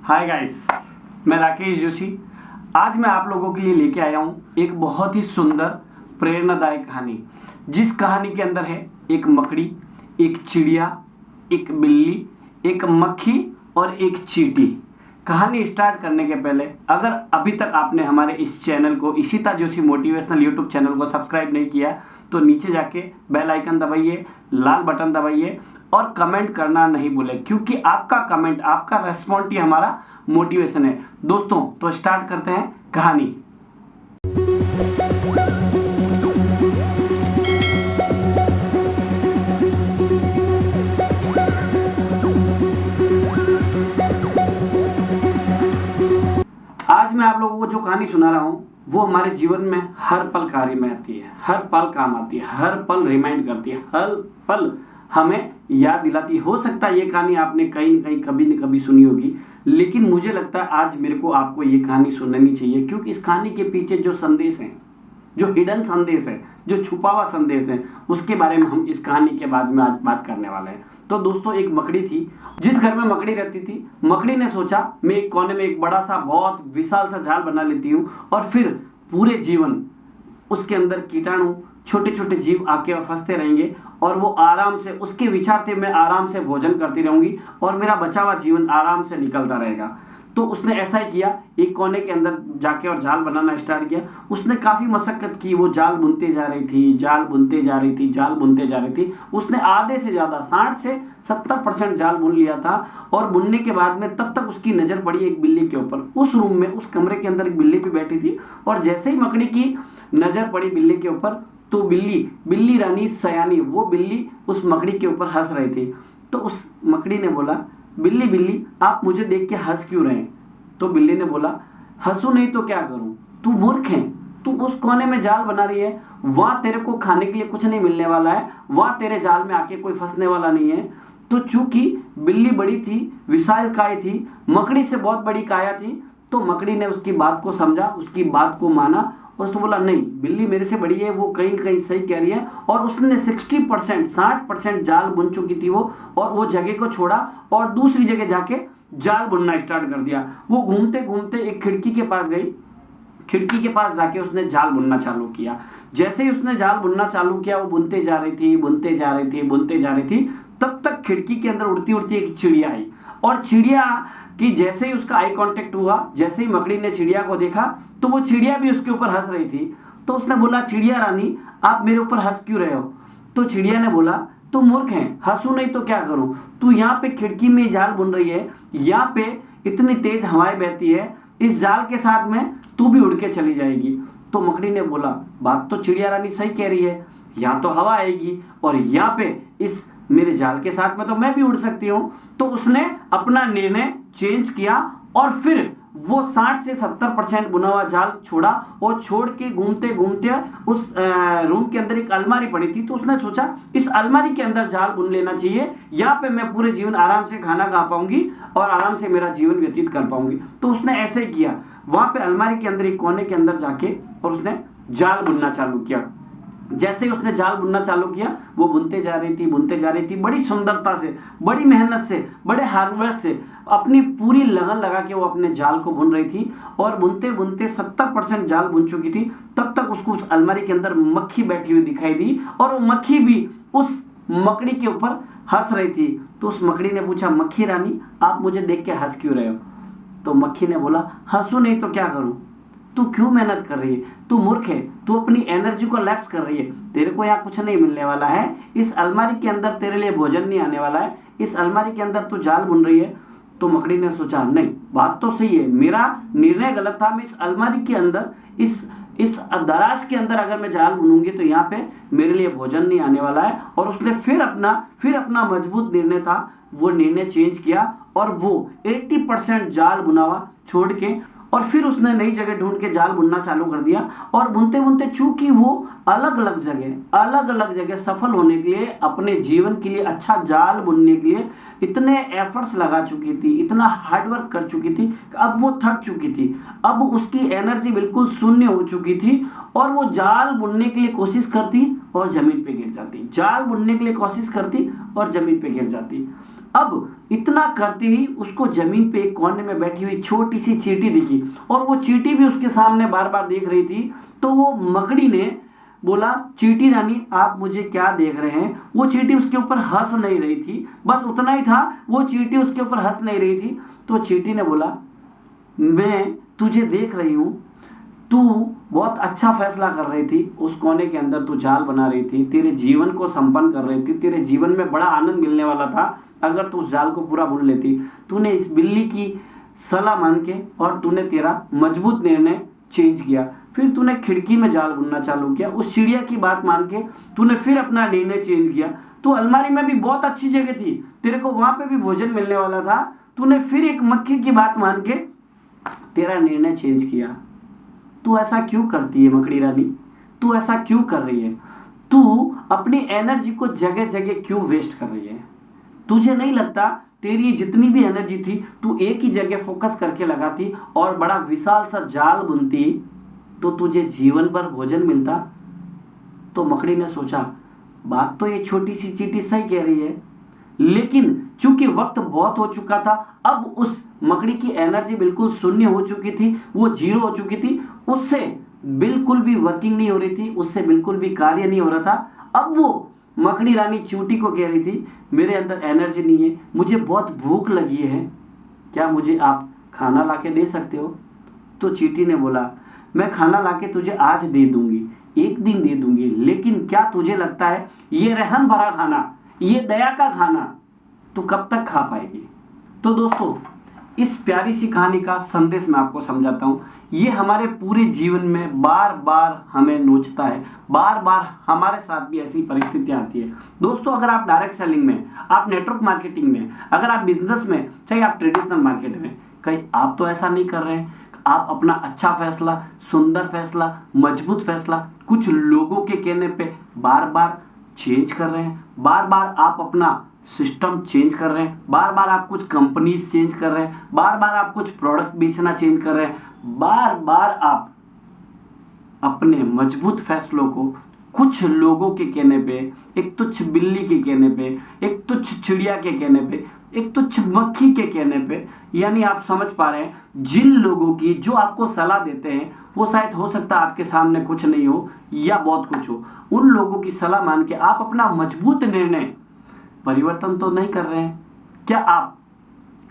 Hi guys, मैं राकेश जोशी। आज मैं आप लोगों के लिए लेके आया हूँ एक बहुत ही सुंदर प्रेरणादायक कहानी, जिस कहानी के अंदर है एक मकड़ी, एक चिड़िया, एक बिल्ली, एक मक्खी और एक चींटी। कहानी स्टार्ट करने के पहले अगर अभी तक आपने हमारे इस चैनल को Ishita Joshi motivational YouTube channel को सब्सक्राइब नहीं किया तो नीचे जाके बेल आइकन दबाइए, लाल बटन दबाइए और कमेंट करना नहीं भूलें, क्योंकि आपका कमेंट, आपका रेस्पॉन्स ही हमारा मोटिवेशन है। दोस्तों, तो स्टार्ट करते हैं कहानी। आज मैं आप लोगों को जो कहानी सुना रहा हूँ वो हमारे जीवन में हर पल कार्य में आती है, हर पल काम आती है, हर पल रिमाइंड करती है, हर पल हमें याद दिलाती है। हो सकता है ये कहानी आपने कहीं न कहीं कभी न कभी सुनी होगी, लेकिन मुझे लगता है आज मेरे को आपको ये कहानी सुननी चाहिए, क्योंकि इस कहानी के पीछे जो संदेश है, जो हिडन संदेश है, जो छुपा हुआ संदेश है, उसके बारे में हम इस कहानी के बाद में आज बात करने वाले हैं। तो दोस्तों, एक मकड़ी थी। जिस घर में मकड़ी रहती थी, मकड़ी ने सोचा मैं एक कोने में एक बड़ा सा बहुत विशाल सा जाल बना लेती हूँ और फिर पूरे जीवन उसके अंदर कीटाणु, छोटे छोटे जीव आके और फंसते रहेंगे और वो आराम से, उसके विचार थे मैं आराम से भोजन करती रहूंगी और मेरा बचा हुआ जीवन आराम से निकलता रहेगा। तो उसने ऐसा ही किया, एक कोने के अंदर जाके और जाल बनाना स्टार्ट किया। उसने काफ़ी मशक्कत की, वो जाल बुनते जा रही थी, जाल बुनते जा रही थी, जाल बुनते जा रही थी। उसने आधे से ज़्यादा 60 से 70% जाल बुन लिया था और बुनने के बाद में तब तक उसकी नज़र पड़ी एक बिल्ली के ऊपर। उस रूम में, उस कमरे के अंदर एक बिल्ली भी बैठी थी और जैसे ही मकड़ी की नज़र पड़ी बिल्ली के ऊपर तो बिल्ली रानी सयानी, वो बिल्ली उस मकड़ी के ऊपर हंस रही थी। तो उस मकड़ी ने बोला, बिल्ली आप मुझे देख के हंस क्यों रहे हैं? तो बिल्ली ने बोला, हंसू नहीं तो क्या करूं, तू मूर्ख है, तू उस कोने में जाल बना रही है, वहां तेरे को खाने के लिए कुछ नहीं मिलने वाला है, वहां तेरे जाल में आके कोई फंसने वाला नहीं है। तो चूंकि बिल्ली बड़ी थी, विशालकाय थी, मकड़ी से बहुत बड़ी काया थी, तो मकड़ी ने उसकी बात को समझा, उसकी बात को माना और उसने बोला, नहीं, बिल्ली मेरे से बड़ी है, वो कहीं कहीं सही कह रही है। और उसने 60% जाल बुन चुकी थी वो, और वो जगह को छोड़ा और दूसरी जगह जाके जाल बुनना स्टार्ट कर दिया। वो घूमते घूमते एक खिड़की के पास गई, खिड़की के पास जाके उसने जाल बुनना चालू किया। जैसे ही उसने जाल बुनना चालू किया, वो बुनते जा रही थी, बुनते जा रही थी, बुनते जा रही थी। तब तक खिड़की के अंदर उड़ती उड़ती एक चिड़िया आई और चिड़िया कि जैसे ही उसका आई कांटेक्ट हुआ, जैसे ही मकड़ी ने चिड़िया को देखा तो वो चिड़िया भी उसके ऊपर हंस रही थी। तो उसने बोला, चिड़िया रानी आप मेरे ऊपर हंस क्यों रहे हो? तो चिड़िया ने बोला, तू मूर्ख है, हंसू नहीं तो क्या करूं, तू यहाँ पे खिड़की में जाल बुन रही है, यहाँ पे इतनी तेज हवाएं बहती है, इस जाल के साथ में तू भी उड़ के चली जाएगी। तो मकड़ी ने बोला, बात तो चिड़िया रानी सही कह रही है, यहाँ तो हवा आएगी और यहाँ पे इस मेरे जाल के साथ में तो मैं भी उड़ सकती हूँ। तो उसने अपना निर्णय चेंज किया और फिर वो 60 से 70% बुना हुआ जाल छोड़ा और छोड़ के घूमते घूमते उस रूम के अंदर एक अलमारी पड़ी थी। तो उसने सोचा इस अलमारी के अंदर जाल बुन लेना चाहिए, यहाँ पे मैं पूरे जीवन आराम से खाना खा पाऊंगी और आराम से मेरा जीवन व्यतीत कर पाऊंगी। तो उसने ऐसे ही किया, वहां पे अलमारी के अंदर एक कोने के अंदर जाके और उसने जाल बुनना चालू किया। जैसे ही उसने जाल बुनना चालू किया, वो बुनते जा रही थी, बुनते जा रही थी, बड़ी सुंदरता से, बड़ी मेहनत से, बड़े हार्डवर्क से, अपनी पूरी लगन लगा के वो अपने जाल को बुन रही थी और बुनते बुनते 70% जाल बुन चुकी थी। तब तक उसको उस अलमारी के अंदर मक्खी बैठी हुई दिखाई दी और वो मक्खी भी उस मकड़ी के ऊपर हंस रही थी। तो उस मकड़ी ने पूछा, मक्खी रानी आप मुझे देख के हंस क्यों रहे हो? तो मक्खी ने बोला, हंसू नहीं तो क्या करूं, तू क्यों मेहनत कर रही है, तू मूर्ख है, तू अपनी एनर्जी को लैप्स कर रही है, तेरे को यहाँ कुछ नहीं मिलने वाला है, इस अलमारी के अंदर तेरे लिए भोजन नहीं आने वाला है, इस अलमारी के अंदर तू जाल बुन रही है। तो मकड़ी ने सोचा, नहीं, बात तो सही है, मेरा निर्णय गलत था, मैं इस अलमारी के अंदर, इस दराज के अंदर अगर मैं जाल बुनूंगी तो यहाँ पे मेरे लिए भोजन नहीं आने वाला है। और उसने फिर अपना मजबूत निर्णय था, वो निर्णय चेंज किया और वो 80% जाल बुनावा छोड़ के और फिर उसने नई जगह ढूंढ के जाल बुनना चालू कर दिया। और बुनते बुनते चूंकि वो अलग अलग जगह सफल होने के लिए, अपने जीवन के लिए अच्छा जाल बुनने के लिए इतने एफर्ट्स लगा चुकी थी, इतना हार्डवर्क कर चुकी थी, अब वो थक चुकी थी, अब उसकी एनर्जी बिल्कुल शून्य हो चुकी थी और वो जाल बुनने के लिए कोशिश करती और जमीन पे गिर जाती, जाल बुनने के लिए कोशिश करती और जमीन पे गिर जाती। अब इतना करते ही उसको जमीन पे एक कोने में बैठी हुई छोटी सी चींटी दिखी और वो चींटी भी उसके सामने बार बार देख रही थी। तो वो मकड़ी ने बोला, चींटी रानी आप मुझे क्या देख रहे हैं? वो चींटी उसके ऊपर हंस नहीं रही थी, बस उतना ही था, वो चींटी उसके ऊपर हंस नहीं रही थी। तो चींटी ने बोला, मैं तुझे देख रही हूँ, तू बहुत अच्छा फैसला कर रही थी, उस कोने के अंदर तू जाल बना रही थी, तेरे जीवन को संपन्न कर रही थी, तेरे जीवन में बड़ा आनंद मिलने वाला था अगर तू उस जाल को पूरा बुन लेती। तूने इस बिल्ली की सलाह मान के और तूने तेरा मजबूत निर्णय चेंज किया, फिर तूने खिड़की में जाल बुनना चालू किया, उस चिड़िया की बात मान के तूने फिर अपना निर्णय चेंज किया। तो अलमारी में भी बहुत अच्छी जगह थी, तेरे को वहां पे भी भोजन मिलने वाला था, तूने फिर एक मक्खी की बात मान के तेरा निर्णय चेंज किया। तू ऐसा क्यों करती है मकड़ी रानी? तू ऐसा क्यों कर रही है? तू अपनी एनर्जी को जगह जगह क्यों वेस्ट कर रही है? तुझे नहीं लगता तेरी जितनी भी एनर्जी थी तू एक ही जगह फोकस करके लगाती और बड़ा विशाल सा जाल बुनती तो तुझे जीवन भर भोजन मिलता? तो मकड़ी ने सोचा, बात तो ये छोटी सी चींटी सही कह रही है, लेकिन चूंकि वक्त बहुत हो चुका था, अब उस मकड़ी की एनर्जी बिल्कुल शून्य हो चुकी थी, वो जीरो हो चुकी थी, उससे बिल्कुल भी वर्किंग नहीं हो रही थी, उससे बिल्कुल भी कार्य नहीं हो रहा था। अब वो मकड़ी रानी चींटी को कह रही थी, मेरे अंदर एनर्जी नहीं है, मुझे बहुत भूख लगी है, क्या मुझे आप खाना लाके दे सकते हो? तो चींटी ने बोला, मैं खाना लाके तुझे आज दे दूंगी, एक दिन दे दूंगी, लेकिन क्या तुझे लगता है ये रहम भरा खाना, ये दया का खाना तो कब तक खा पाएगी? तो दोस्तों, इस प्यारी सी कहानी का संदेश मैं आपको समझाता हूँ। ये हमारे पूरे जीवन में बार बार हमें नोचता है, बार बार हमारे साथ भी ऐसी परिस्थितियाँ आती है। दोस्तों, अगर आप डायरेक्ट सेलिंग में, आप नेटवर्क मार्केटिंग में, अगर आप बिजनेस में, चाहे आप ट्रेडिशनल मार्केट में, कहीं आप तो ऐसा नहीं कर रहे हैं। आप अपना अच्छा फैसला, सुंदर फैसला, मजबूत फैसला कुछ लोगों के कहने पे बार बार चेंज कर रहे हैं, बार बार आप अपना सिस्टम चेंज कर रहे हैं, बार बार आप कुछ कंपनीज चेंज कर रहे हैं, बार बार आप कुछ प्रोडक्ट बेचना चेंज कर रहे हैं, बार बार आप अपने मजबूत फैसलों को कुछ लोगों के कहने पे, एक तुच्छ बिल्ली के कहने पे, एक तुच्छ चिड़िया के कहने पे, एक तुच्छ मक्खी के कहने पे, यानी आप समझ पा रहे हैं, जिन लोगों की जो आपको सलाह देते हैं वो शायद हो सकता है आपके सामने कुछ नहीं हो या बहुत कुछ हो, उन लोगों की सलाह मान के आप अपना मजबूत निर्णय परिवर्तन तो नहीं कर रहे हैं। क्या आप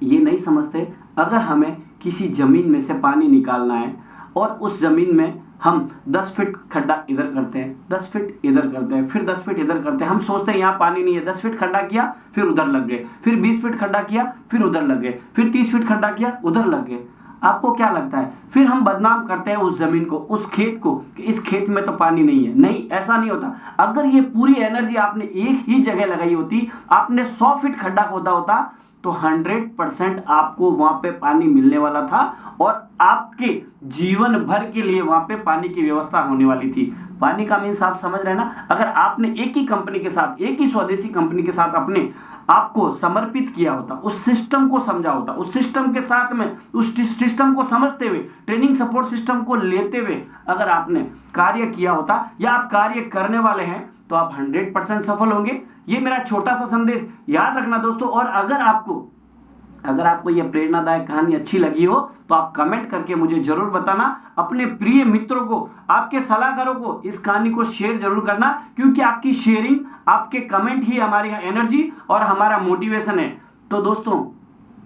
ये नहीं समझते, अगर हमें किसी जमीन में से पानी निकालना है और उस जमीन में हम 10 फीट खड्डा इधर करते हैं, 10 फीट इधर करते हैं, फिर 10 फीट इधर करते हैं, हम सोचते हैं यहाँ पानी नहीं है, 10 फीट खड्डा किया फिर उधर लग गए, फिर 20 फीट खड्डा किया फिर उधर लग गए, फिर 30 फीट खड्डा किया उधर लग गए। आपको क्या लगता है? फिर हम बदनाम करते हैं उस जमीन को, उस खेत को, कि इस खेत में तो पानी नहीं है। नहीं, ऐसा नहीं होता। अगर ये पूरी एनर्जी आपने एक ही जगह लगाई होती, आपने 100 फीट खड्डा खोदा होता, तो 100% आपको वहां पे पानी मिलने वाला था और आपके जीवन भर के लिए वहां पे पानी की व्यवस्था होने वाली थी। पानी का मीन्स आप समझ रहे हैं ना? अगर आपने एक ही कंपनी के साथ, एक ही स्वदेशी कंपनी के साथ अपने आपको समर्पित किया होता, उस सिस्टम को समझा होता, उस सिस्टम के साथ में, उस सिस्टम को समझते हुए, ट्रेनिंग सपोर्ट सिस्टम को लेते हुए अगर आपने कार्य किया होता या आप कार्य करने वाले हैं, तो आप 100% सफल होंगे। ये मेरा छोटा सा संदेश याद रखना दोस्तों। और अगर आपको यह प्रेरणादायक कहानी अच्छी लगी हो तो आप कमेंट करके मुझे जरूर बताना। अपने प्रिय मित्रों को, आपके सलाहकारों को इस कहानी को शेयर जरूर करना, क्योंकि आपकी शेयरिंग, आपके कमेंट ही हमारी एनर्जी और हमारा मोटिवेशन है। तो दोस्तों,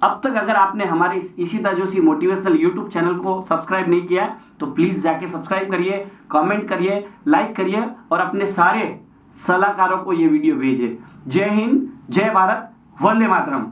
अब तक अगर आपने हमारे Ishita Joshi motivational YouTube channel को सब्सक्राइब नहीं किया है तो प्लीज जाके सब्सक्राइब करिए, कमेंट करिए, लाइक करिए और अपने सारे सलाहकारों को ये वीडियो भेजें। जय हिंद, जय भारत, वंदे मातरम।